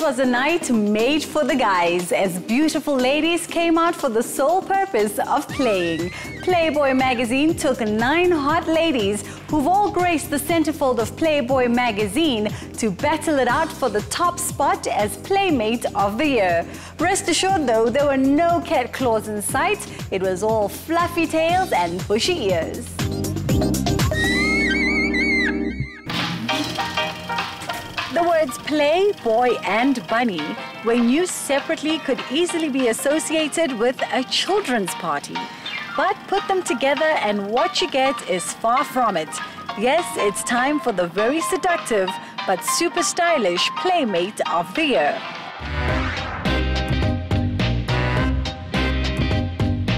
was a night made for the guys as beautiful ladies came out for the sole purpose of playing. Playboy magazine took 9 hot ladies who've all graced the centerfold of Playboy magazine to battle it out for the top spot as Playmate of the Year. Rest assured though, there were no cat claws in sight. It was all fluffy tails and bushy ears. The words play, boy and bunny, when used separately, could easily be associated with a children's party. But put them together and what you get is far from it. Yes, it's time for the very seductive but super stylish Playmate of the Year.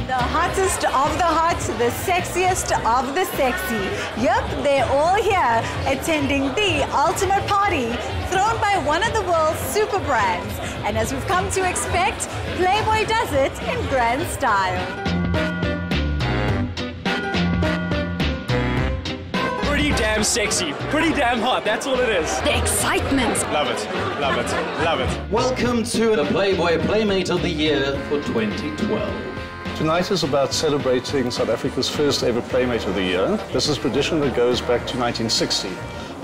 The hottest of the hot, the sexiest of the sexy. Yep, they're all here attending the ultimate party thrown by one of the world's super brands. And as we've come to expect, Playboy does it in grand style. Pretty damn sexy, pretty damn hot, that's all it is. The excitement. Love it, love it, love it. Welcome to the Playboy Playmate of the Year for 2012. Tonight is about celebrating South Africa's first ever Playmate of the Year. This is a tradition that goes back to 1960.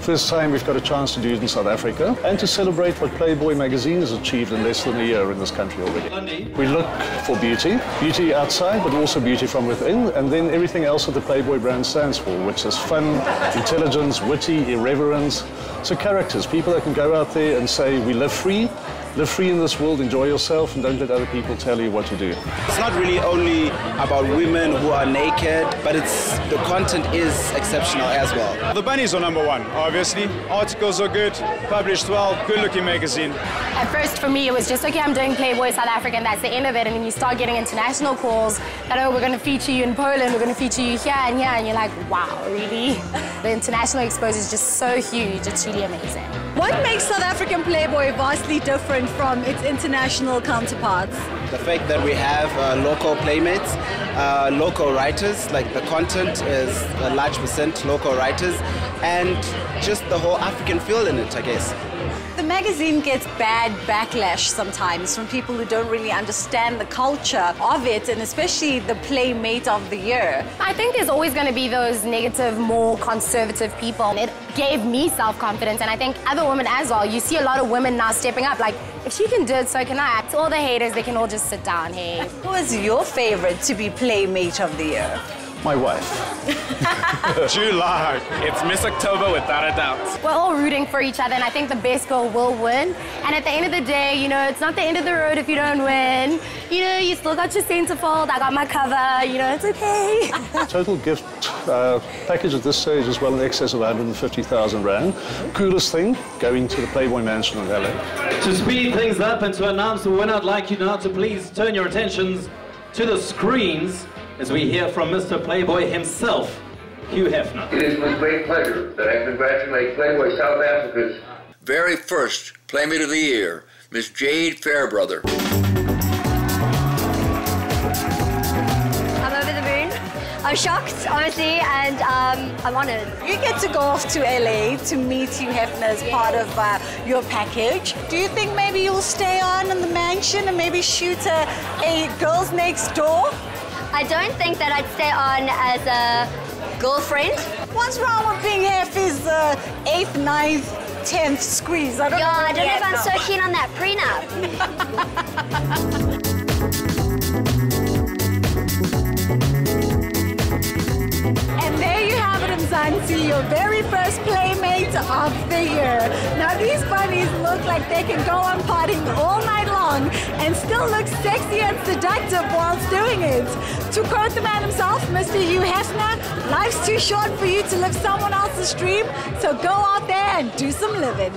First time we've got a chance to do it in South Africa and to celebrate what Playboy magazine has achieved in less than a year in this country already. We look for beauty, beauty outside but also beauty from within, and then everything else that the Playboy brand stands for, which is fun, intelligence, witty, irreverence. So characters, people that can go out there and say we live free in this world, enjoy yourself and don't let other people tell you what to do. It's not really only about women who are naked, but the content is exceptional as well. The bunnies are #1, obviously. Articles are good, published well, good-looking magazine. At first, for me, it was just, okay, I'm doing Playboy South Africa, and that's the end of it. And then you start getting international calls that, oh, we're going to feature you in Poland, we're going to feature you here and here. And you're like, wow, really? The international exposure is just so huge. It's really amazing. What makes South African Playboy vastly different from its international counterparts? The fact that we have local playmates, local writers, like the content is a large percent local writers, and just the whole African feel in it, I guess. The magazine gets bad backlash sometimes from people who don't really understand the culture of it, and especially the Playmate of the Year. I think there's always going to be those negative, more conservative people. It gave me self-confidence, and I think other women as well. You see a lot of women now stepping up, like, if she can do it, so can I. To all the haters, they can all just sit down, hey. Who is your favorite to be Playmate of the Year? My wife. July. It's Miss October without a doubt. We're all rooting for each other, and I think the best girl will win. And at the end of the day, you know, it's not the end of the road if you don't win. You know, you still got your centerfold, I got my cover, you know, it's okay. Total gift package at this stage is well in excess of 150,000 Rand. Coolest thing, going to the Playboy Mansion in LA. To speed things up and to announce the winner, I'd like you now to please turn your attentions to the screens as we hear from Mr. Playboy himself, Hugh Hefner. It is with great pleasure that I congratulate Playboy South Africa's very first Playmate of the Year, Miss Jade Fairbrother. I'm over the moon. I'm shocked, honestly, and I'm honored. You get to go off to LA to meet Hugh Hefner as part of your package. Do you think maybe you'll stay on in the mansion and maybe shoot a Girls Next Door? I don't think that I'd stay on as a girlfriend. What's wrong with being half his 8th, 9th, 10th squeeze? I don't know if I'm so keen on that prenup. And there you have it, Mzansi, your very first Playmate of the Year. Now these bunnies look like they can go on partying all night long and still look sexy and seductive whilst doing it. To quote the man himself, Mr. Hugh Hefner, life's too short for you to live someone else's dream, so go out there and do some living.